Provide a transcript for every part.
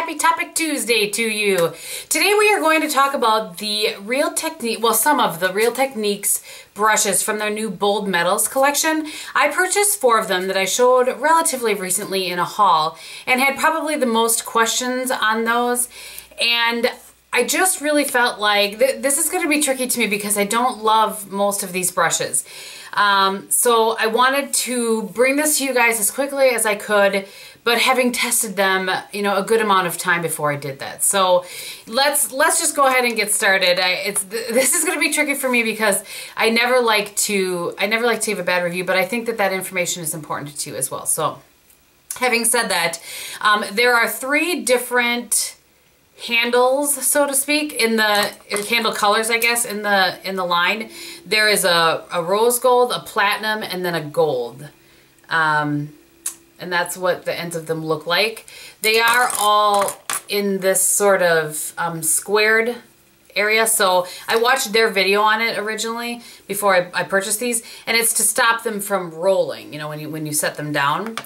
happy Topic Tuesday to you. Today we are going to talk about the Real Technique, well, some of the Real Techniques brushes from their new Bold Metals collection. I purchased 4 of them that I showed relatively recently in a haul and had probably the most questions on those. And I just really felt like this is going to be tricky to me because I don't love most of these brushes. So I wanted to bring this to you guys as quickly as I could, but having tested them, you know, a good amount of time before I did that. So let's just go ahead and get started. This is going to be tricky for me because I never like to give a bad review, but I think that information is important to you as well. So having said that, there are 3 different handles, so to speak, in the handle colors, I guess, in the line. There is a rose gold, a platinum, and then a gold. And that's what the ends of them look like. They are all in this sort of squared area. So I watched their video on it originally before I purchased these, and it's to stop them from rolling, you know, when you set them down.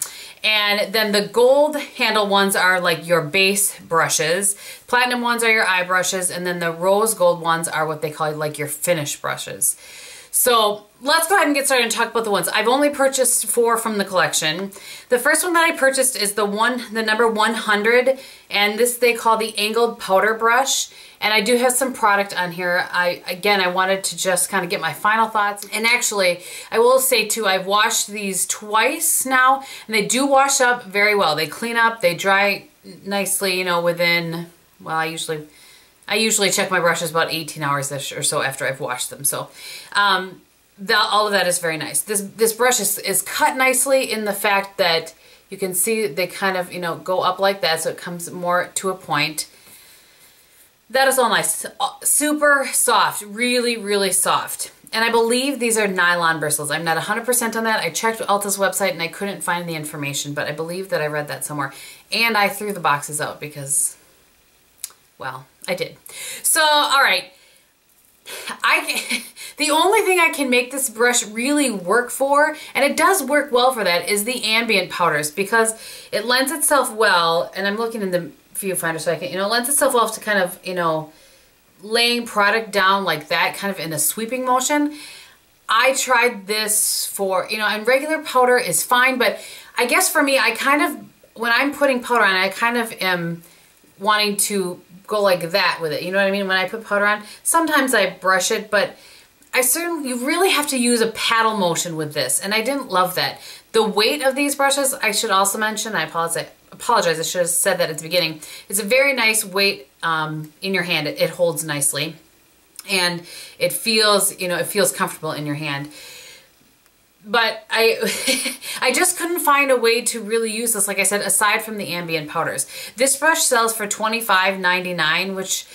And then the gold handle ones are like your base brushes. Platinum ones are your eye brushes, and then the rose gold ones are what they call like your finish brushes. So let's go ahead and get started and talk about the ones. I've only purchased 4 from the collection. The first one that I purchased is the number 100, and this they call the angled powder brush. And I do have some product on here. Again, I wanted to just kind of get my final thoughts. And actually, I will say too, I've washed these twice now, and they do wash up very well. They clean up, they dry nicely, you know, within, well, I usually check my brushes about 18 hours or so after I've washed them. So all of that is very nice. This brush is cut nicely in the fact that you can see they kind of, you know, go up like that, so it comes more to a point. That is all nice. Super soft, really, really soft. And I believe these are nylon bristles. I'm not 100% on that. I checked Ulta's website and I couldn't find the information, but I believe that I read that somewhere. And I threw the boxes out because, well, I did. So, all right. The only thing I can make this brush really work for, and it does work well for that, is the ambient powders, because it lends itself well, and I'm looking in the viewfinder so I can, you know, lends itself well to kind of, you know, laying product down like that, kind of in a sweeping motion. I tried this for, you know, and regular powder is fine, but I guess for me, I kind of, when I'm putting powder on, I kind of am wanting to go like that with it. You know what I mean? When I put powder on, sometimes I brush it, but you really have to use a paddle motion with this, and I didn't love that. The weight of these brushes, I should also mention, I apologize, I should have said that at the beginning. It's a very nice weight in your hand. It holds nicely, and it feels, you know, it feels comfortable in your hand. But I just couldn't find a way to really use this, like I said, aside from the ambient powders. This brush sells for $25.99, which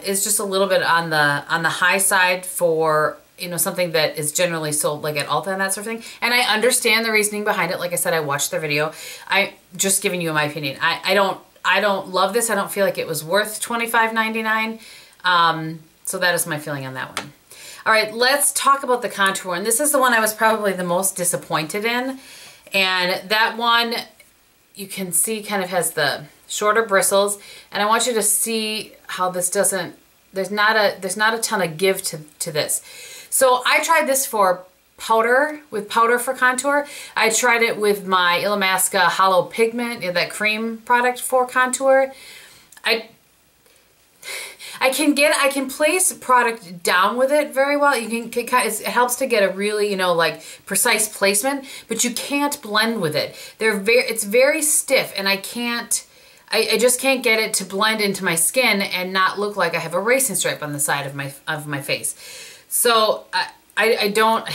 is just a little bit on the high side for, you know, something that is generally sold like at Ulta and that sort of thing. And I understand the reasoning behind it. Like I said, I watched their video. I'm just giving you my opinion. I don't love this. I don't feel like it was worth $25.99. So that is my feeling on that one. All right, let's talk about the contour. And this is the one I was probably the most disappointed in. And that one, you can see kind of has the shorter bristles. And I want you to see how this doesn't, there's not a ton of give to this. So I tried this for powder, with powder for contour. I tried it with my Illamasqua Hollow Pigment, you know, that cream product for contour. I can place product down with it very well. It helps to get a really, you know, like precise placement, but you can't blend with it. It's very stiff, and I just can't get it to blend into my skin and not look like I have a racing stripe on the side of my face. So I don't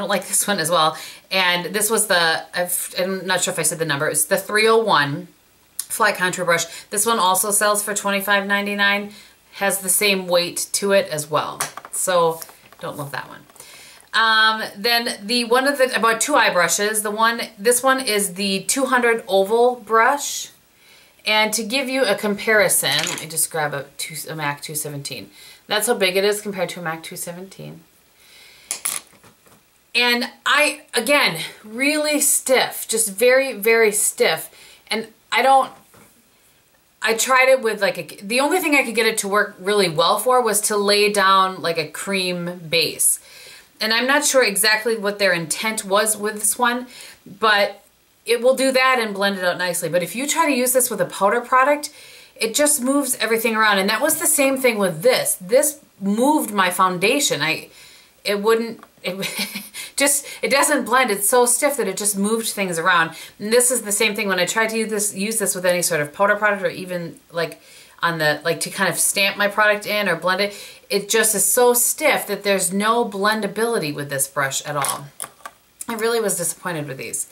like this one as well. And this was I'm not sure if I said the number. It's the 301 flat contour brush. This one also sells for $25.99. Has the same weight to it as well. So don't love that one. Then about 2 eye brushes. This one is the 200 oval brush. And to give you a comparison, let me just grab a MAC 217. That's how big it is compared to a MAC 217. And again, really stiff, just very, very stiff. And I tried it with like the only thing I could get it to work really well for was to lay down like a cream base. And I'm not sure exactly what their intent was with this one, but it will do that and blend it out nicely. But if you try to use this with a powder product, it just moves everything around. And that was the same thing with this. This moved my foundation. It doesn't blend. It's so stiff that it just moved things around. And this is the same thing when I tried to use this with any sort of powder product, or even like to kind of stamp my product in or blend it. It just is so stiff that there's no blendability with this brush at all. I really was disappointed with these.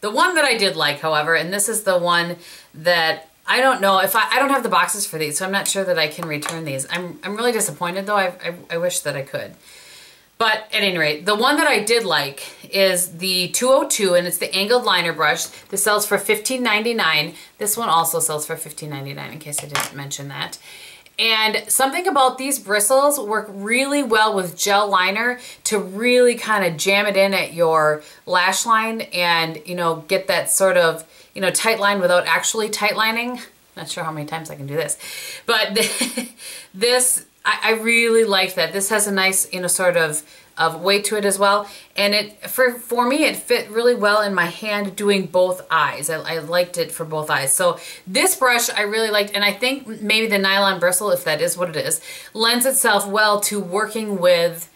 The one that I did like, however, and this is the one that I don't know if I don't have the boxes for these, so I'm not sure that I can return these. I'm really disappointed though. I wish that I could. But at any rate, the one that I did like is the 202, and it's the angled liner brush. This sells for $15.99. This one also sells for $15.99, in case I didn't mention that. And something about these bristles work really well with gel liner to really kind of jam it in at your lash line and, you know, get that sort of, you know, tight line without actually tight lining. Not sure how many times I can do this, but this, I really liked that. This has a nice, you know, sort of weight to it as well. And it, for me, it fit really well in my hand doing both eyes. I liked it for both eyes. So this brush I really liked, and I think maybe the nylon bristle, if that is what it is, lends itself well to working with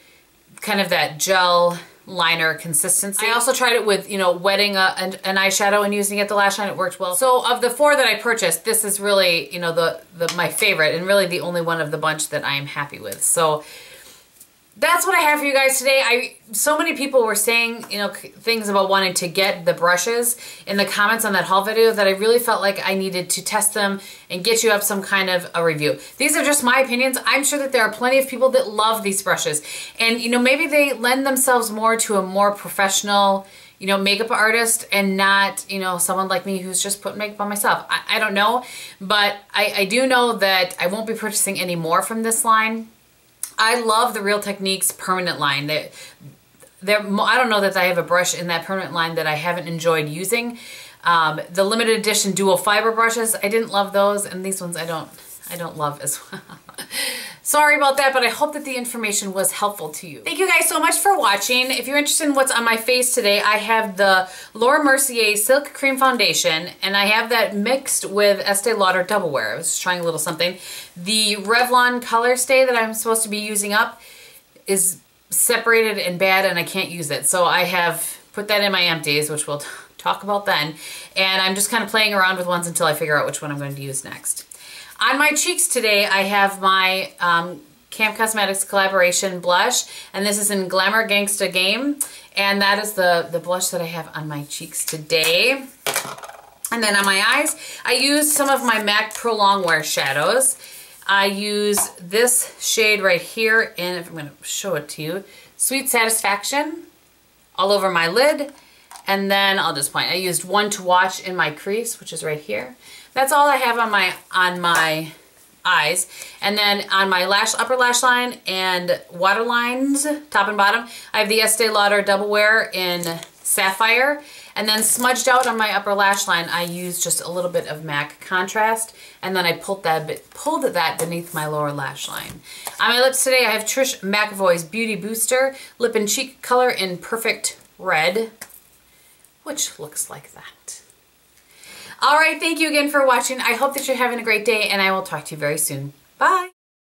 kind of that gel liner consistency. I also tried it with, you know, wetting an eyeshadow and using it at the lash line. It worked well. So of the four that I purchased, this is really, you know, my favorite, and really the only one of the bunch that I am happy with. So that's what I have for you guys today. So many people were saying, you know, things about wanting to get the brushes in the comments on that haul video that I really felt like I needed to test them and get you up some kind of a review. These are just my opinions. I'm sure that there are plenty of people that love these brushes, and, you know, maybe they lend themselves more to a more professional, you know, makeup artist, and not, you know, someone like me who's just putting makeup on myself. I don't know, but I do know that I won't be purchasing any more from this line. I love the Real Techniques permanent line. I don't know that I have a brush in that permanent line that I haven't enjoyed using. The limited edition dual fiber brushes, I didn't love those, and these ones I don't love as well. Sorry about that, but I hope that the information was helpful to you. Thank you guys so much for watching. If you're interested in what's on my face today, I have the Laura Mercier Silk Cream Foundation, and I have that mixed with Estee Lauder Double Wear. I was just trying a little something. The Revlon Color Stay that I'm supposed to be using up is separated and bad, and I can't use it. So I have put that in my empties, which we'll talk about then. And I'm just kind of playing around with ones until I figure out which one I'm going to use next. On my cheeks today, I have my Camp Cosmetics collaboration blush, and this is in Glamour Gangstah Game, and that is the blush that I have on my cheeks today. And then on my eyes, I used some of my MAC Pro Longwear shadows. I use this shade right here, and if I'm going to show it to you, Sweet Satisfaction, all over my lid. And then I'll just point. I used One to Watch in my crease, which is right here. That's all I have on my eyes. And then on my upper lash line and waterlines, top and bottom, I have the Estee Lauder Double Wear in Sapphire. And then smudged out on my upper lash line, I used just a little bit of MAC Contrast, and then I pulled that beneath my lower lash line. On my lips today, I have Trish McAvoy's Beauty Booster Lip and Cheek Color in Perfect Red, which looks like that. All right, thank you again for watching. I hope that you're having a great day, and I will talk to you very soon. Bye.